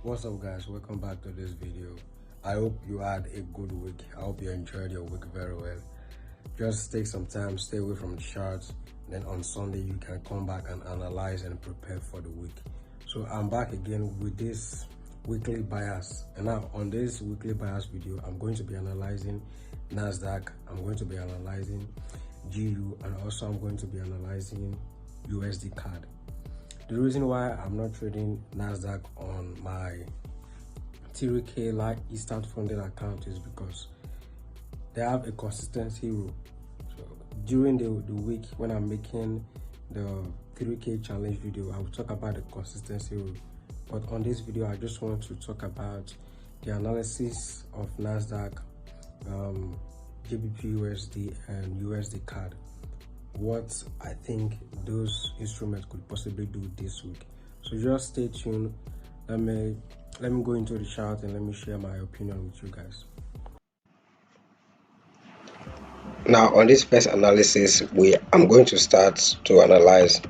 What's up, guys? Welcome back to this video. I hope you had a good week. I hope you enjoyed your week very well. Just take some time, stay away from the charts, then on Sunday you can come back and analyze and prepare for the week. So I'm back again with this weekly bias, and now on this weekly bias video I'm going to be analyzing NASDAQ, I'm going to be analyzing GU, and also I'm going to be analyzing USDCAD. The reason why I'm not trading NASDAQ on my TENTRADE like instant funded account is because they have a consistency rule. So during the week when I'm making the 3K challenge video, I will talk about the consistency rule. But on this video, I just want to talk about the analysis of NASDAQ, GBPUSD, and USDCAD. What I think those instruments could possibly do this week. So just stay tuned. Let me go into the chart and let me share my opinion with you guys. Now on this first analysis, I'm going to start to analyze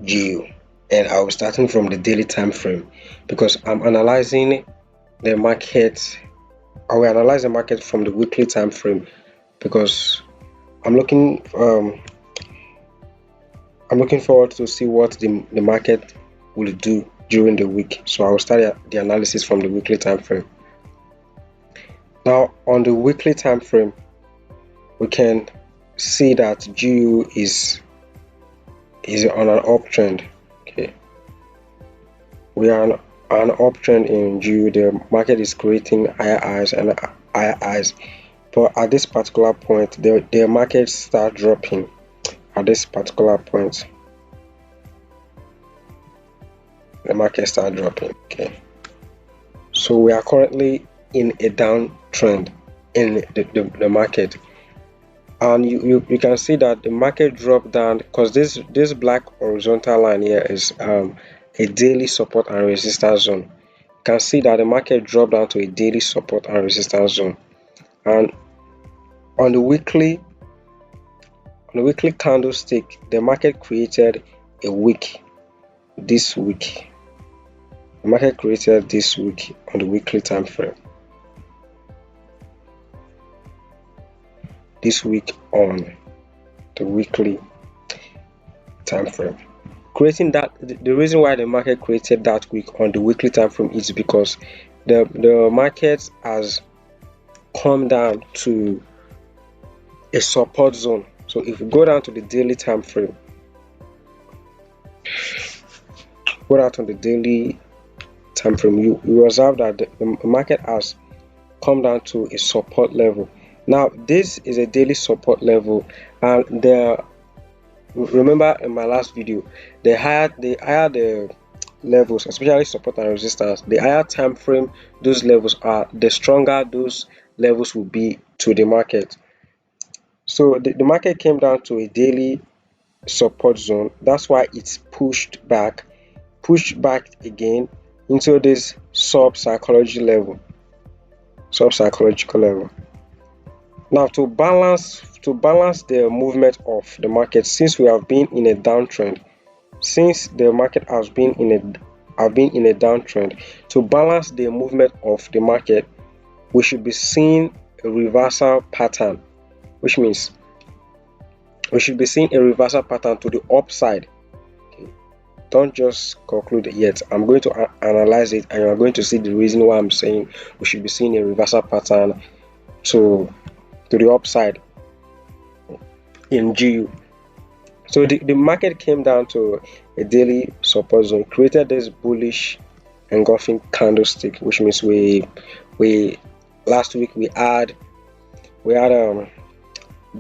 GU, and I'll be starting from the daily time frame because I'm analyzing the market. I will analyze the market from the weekly time frame because I'm looking forward to see what the market will do during the week. So I will start the analysis from the weekly time frame. Now on the weekly time frame, we can see that GU is on an uptrend. Okay, we are on an uptrend in GU. The market is creating higher highs and higher highs. But at this particular point, the market start dropping. At this particular point, the market start dropping. Okay, so we are currently in a downtrend in the market, and you can see that the market dropped down because this black horizontal line here is a daily support and resistance zone. You can see that the market dropped down to a daily support and resistance zone, and on the weekly candlestick, the market created a wick this week. The market created this week on the weekly time frame. This week on the weekly time frame, creating that. The reason why the market created that week on the weekly time frame is because the market has come down to a support zone. So if we go down to the daily time frame, you observe that the market has come down to a support level. Now this is a daily support level, and remember in my last video, the higher the levels, especially support and resistance, the higher time frame those levels are, the stronger those levels will be to the market. So the market came down to a daily support zone. That's why it's pushed back again into this sub-psychological level. Now to balance the movement of the market, since we have been in a downtrend, since the market has been in a downtrend, to balance the movement of the market, we should be seeing a reversal pattern, which means we should be seeing a reversal pattern to the upside. Okay. Don't just conclude it yet. I'm going to analyze it, and you're going to see the reason why I'm saying we should be seeing a reversal pattern to the upside in GU. So the market came down to a daily support zone, created this bullish engulfing candlestick, which means we last week we had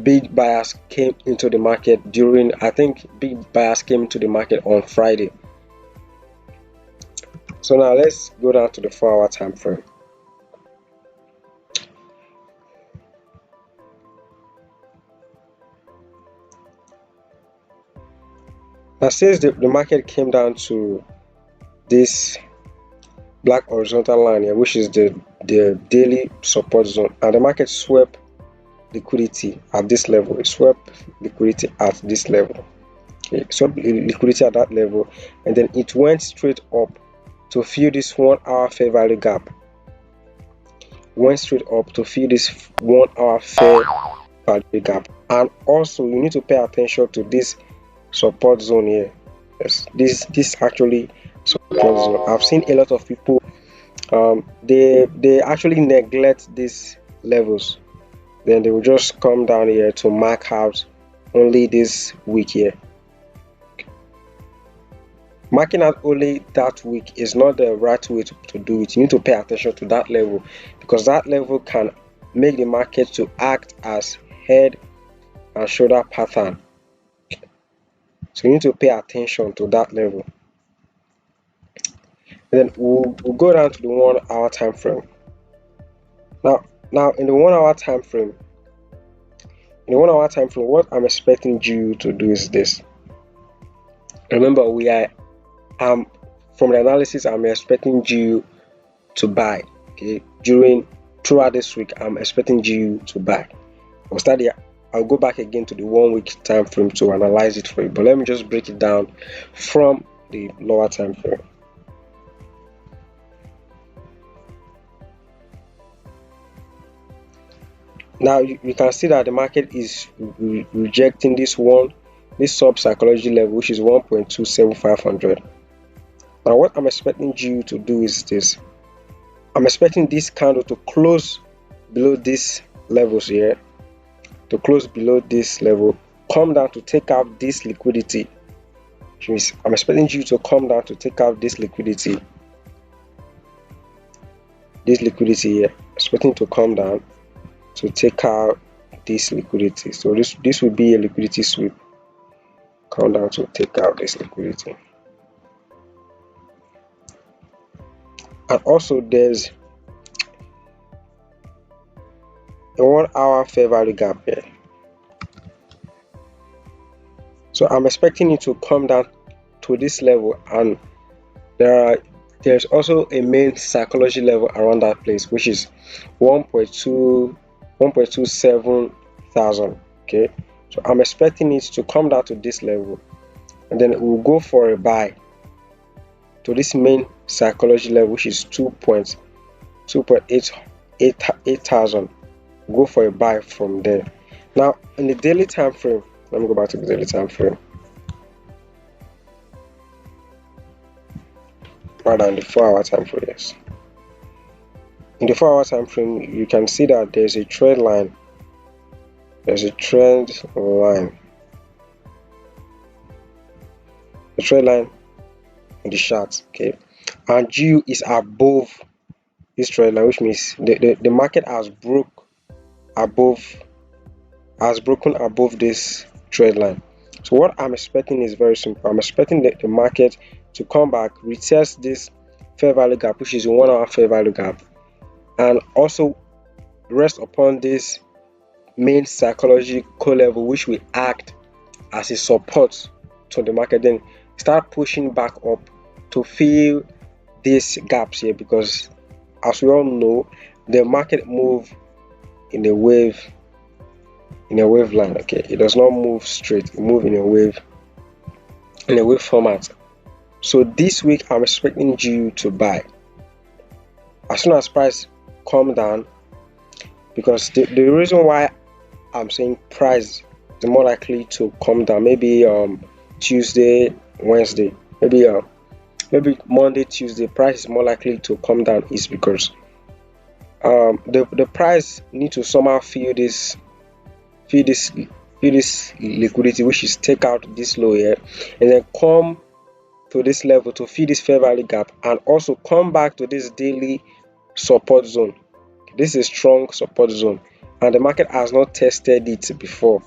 big buyers came into the market during, I think big buyers came into the market on Friday. So now let's go down to the 4-hour time frame. Now since the market came down to this black horizontal line here, which is the daily support zone, and the market swept liquidity at this level. Okay, so liquidity at that level, and then it went straight up to fill this 1 hour fair value gap. Went straight up to fill this 1 hour fair value gap. And also you need to pay attention to this support zone here. Yes, this actually support zone. I've seen a lot of people they actually neglect these levels, then they will just come down here to mark out only this week here. Marking out only that week is not the right way to do it. You need to pay attention to that level, because that level can make the market to act as head and shoulder pattern. So you need to pay attention to that level. Then we'll go down to the 1 hour time frame. Now in the 1 hour time frame, what I'm expecting you to do is this. Remember, from the analysis, I'm expecting you to buy. Okay, throughout this week, I'm expecting you to buy. I'll go back again to the 1 week time frame to analyze it for you, but let me just break it down from the lower time frame. Now you can see that the market is rejecting this sub psychology level, which is 1.27500. Now what I'm expecting you to do is this. I'm expecting this candle to close below these levels here, to close below this level, come down to take out this liquidity. Which means I'm expecting you to come down to take out this liquidity. Here, expecting to come down to take out this liquidity. So this will be a liquidity sweep. Come down to take out this liquidity. And also there's a 1 hour fair value gap here. So I'm expecting it to come down to this level, and there's also a main psychology level around that place, which is 1.27 thousand. Okay, so I'm expecting it to come down to this level, and then we'll go for a buy to this main psychology level, which is 2.88 thousand. Go for a buy from there. Now in the daily time frame, let me go back to the daily time frame rather than the 4 hour time frame. Yes, in the 4 hour time frame, you can see that there's a trend line. The trend line in the chart. Okay, and G is above this trend line, which means the market has broken above this trend line. So what I'm expecting is very simple. I'm expecting the market to come back, retest this fair value gap, which is a 1 hour fair value gap, and also rest upon this main psychological level, which will act as a support to the market, then start pushing back up to fill these gaps here, because as we all know, the market move in a wave line. Okay, it does not move straight, it moves in a wave format. So this week I'm expecting you to buy as soon as price come down, because the reason why I'm saying price is more likely to come down, maybe Tuesday, Wednesday, maybe Monday, Tuesday, price is more likely to come down, is because the price need to somehow fill this liquidity, which is take out this low here, and then come to this level to fill this fair value gap, and also come back to this daily support zone. This is a strong support zone, and the market has not tested it before.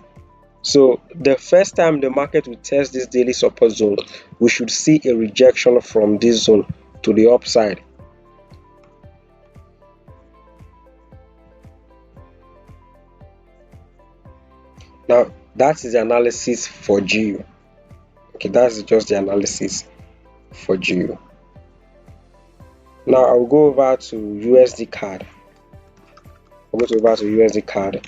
So the first time the market will test this daily support zone, we should see a rejection from this zone to the upside. Now that is the analysis for GU. Okay, that's just the analysis for GU. Now I'll go over to USDCAD. I'll go over to USDCAD.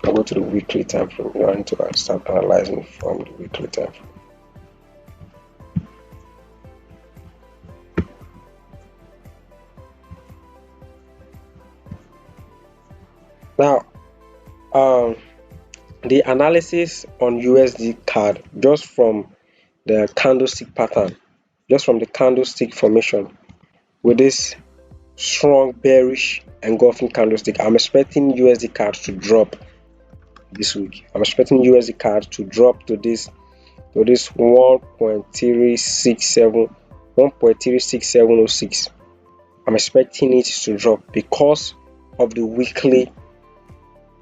I'll go to the weekly time frame. I need to start analyzing from the weekly time frame. Now, the analysis on USDCAD just from the candlestick pattern, just from the candlestick formation with this strong bearish engulfing candlestick, I'm expecting USDCAD to drop this week. I'm expecting USDCAD to drop to this 1.36706. I'm expecting it to drop because of the weekly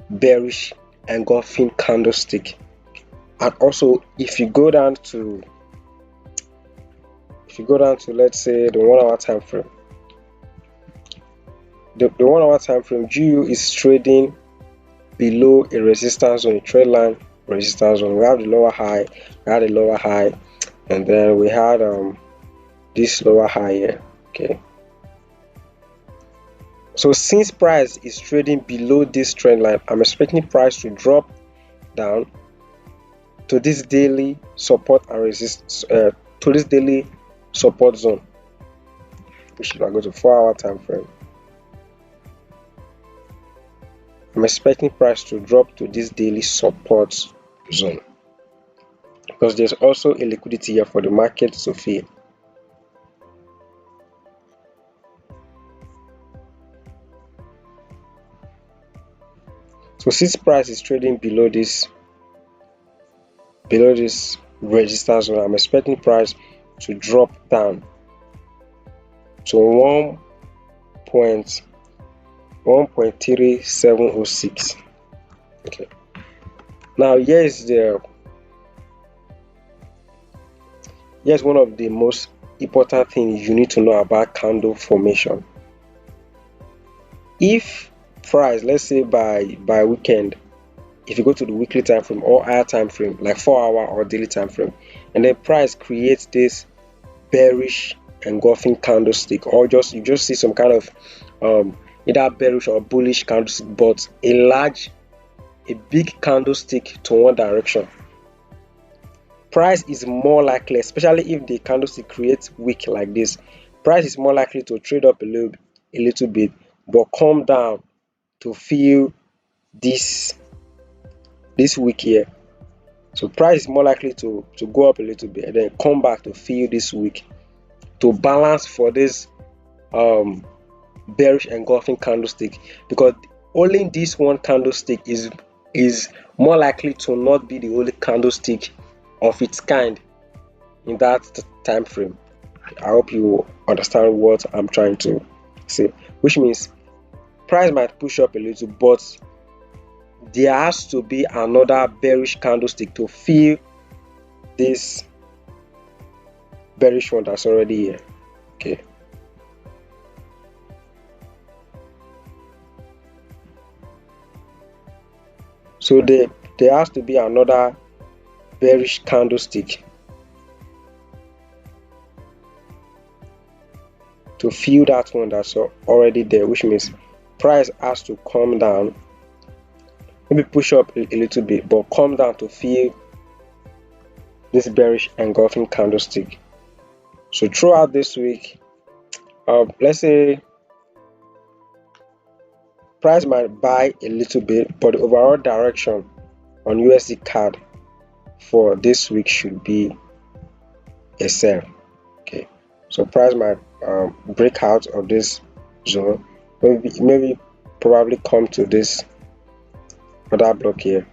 bearish engulfing candlestick. And also, if you go down to let's say the 1 hour time frame, the 1 hour time frame, GU is trading below a resistance zone, a trend line resistance zone. We have the lower high, and then we had this lower high here. Okay, so since price is trading below this trend line, I'm expecting price to drop down to this daily support and resistance, to this daily support zone, which if I go to 4 hour time frame, I'm expecting price to drop to this daily support zone because there's also a liquidity here for the market to fill. So since price is trading below this resistance zone, I'm expecting price to drop down to 1.3706. Okay, now here's one of the most important things you need to know about candle formation. If price, let's say by weekend, if you go to the weekly time frame or higher time frame like 4 hour or daily time frame, and then price creates this bearish engulfing candlestick, or you just see some kind of either bearish or bullish candlestick, but a big candlestick to one direction, price is more likely, especially if the candlestick creates wick like this, price is more likely to trade up a little bit but come down to fill this wick here. So price is more likely to go up a little bit and then come back to fill this wick to balance for this bearish engulfing candlestick, because only this one candlestick is more likely to not be the only candlestick of its kind in that time frame. I hope you understand what I'm trying to say, which means price might push up a little, but there has to be another bearish candlestick to fill this bearish one that's already here. Okay, so there has to be another bearish candlestick to fill that one that's already there, which means price has to come down, maybe push up a little bit, but come down to fill this bearish engulfing candlestick. So throughout this week, let's say price might buy a little bit, but the overall direction on USDCAD for this week should be a sell. Okay, so price might break out of this zone, maybe probably come to this other block here,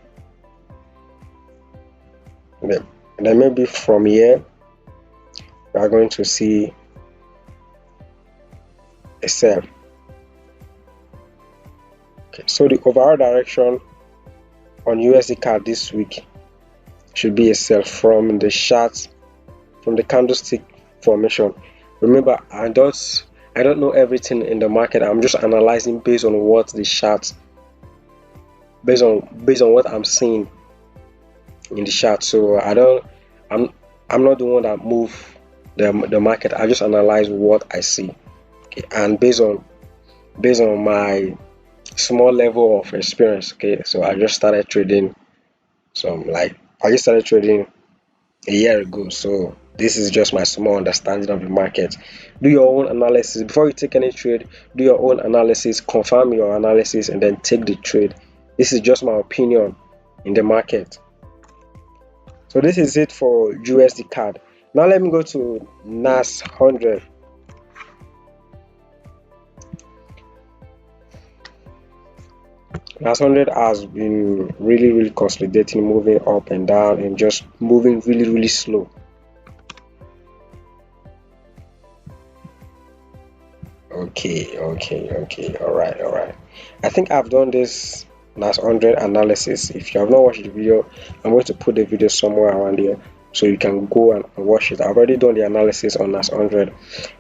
and then maybe from here we are going to see a sell. Okay, so the overall direction on USDCAD this week should be a sell from the chart, from the candlestick formation. Remember, I don't know everything in the market. I'm just analyzing based on what the chart, based on what I'm seeing in the chart. So I'm not the one that move the market. I just analyze what I see. Okay, and based on my small level of experience. Okay, so I just started trading I just started trading a year ago, so this is just my small understanding of the market. Do your own analysis before you take any trade. Do your own analysis, confirm your analysis, and then take the trade. This is just my opinion in the market. So this is it for USDCAD. Now let me go to NAS 100. NAS 100 has been really consolidating, moving up and down, and just moving really slow. Okay, all right. I think I've done this NAS 100 analysis. If you have not watched the video, I'm going to put the video somewhere around here so you can go and watch it. I've already done the analysis on NAS 100,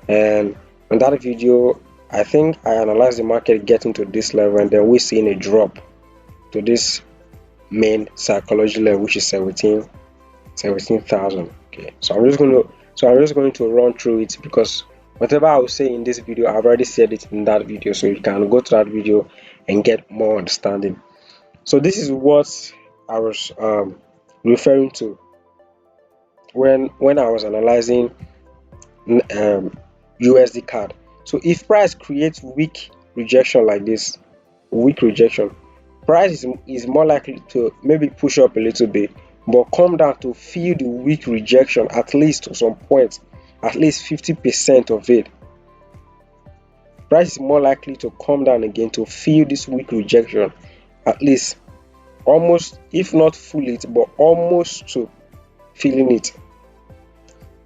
and on that video I think I analyzed the market getting to this level, and then we're seeing a drop to this main psychology level, which is 17,000. Okay, so I'm just going to run through it, because whatever I will say in this video, I've already said it in that video, so you can go to that video and get more understanding. So this is what I was referring to when I was analyzing USDCAD. So if price creates weak rejection like this, price is more likely to maybe push up a little bit, but come down to feel the weak rejection at least to some point, at least 50% of it. Price is more likely to come down again to feel this weak rejection, at least almost, if not fully, but almost to feeling it,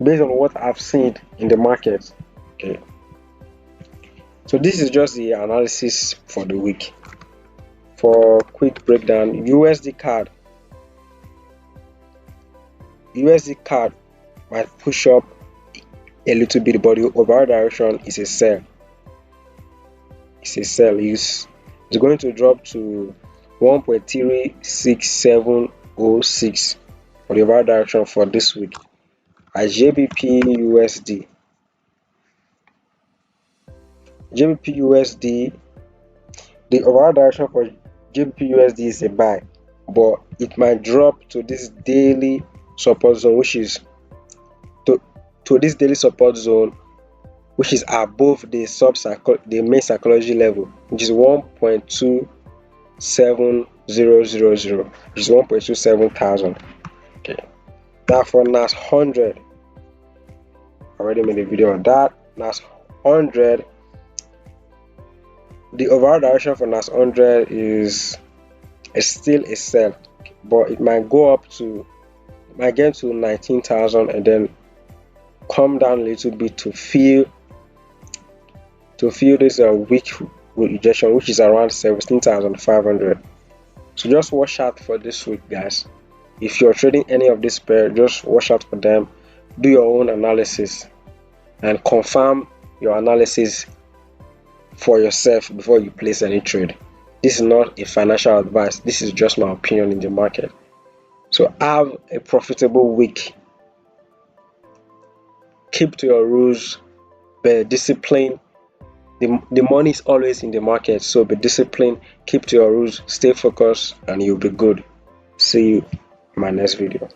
based on what I've seen in the market. Okay, so this is just the analysis for the week. For quick breakdown, USDCAD might push up a little bit, but the overall direction is a sell. It's going to drop to 1.36706 for the overall direction for this week. As GBPUSD, the overall direction for GBPUSD is a buy, but it might drop to this daily support zone, which is which is above the main psychology level, which is 1.27000, which is 1.27,000. Okay, now for NAS 100, I already made a video on that. NAS 100, the overall direction for NAS 100 is still a sell, but it might get to 19,000 and then come down a little bit to feel this weak rejection, which is around 17,500. So just watch out for this week, guys. If you're trading any of this pair, just watch out for them. Do your own analysis and confirm your analysis for yourself before you place any trade. This is not a financial advice. This is just my opinion in the market. So have a profitable week. Keep to your rules. Be disciplined. The money is always in the market, so be disciplined, keep to your rules, stay focused, and you'll be good. See you in my next video.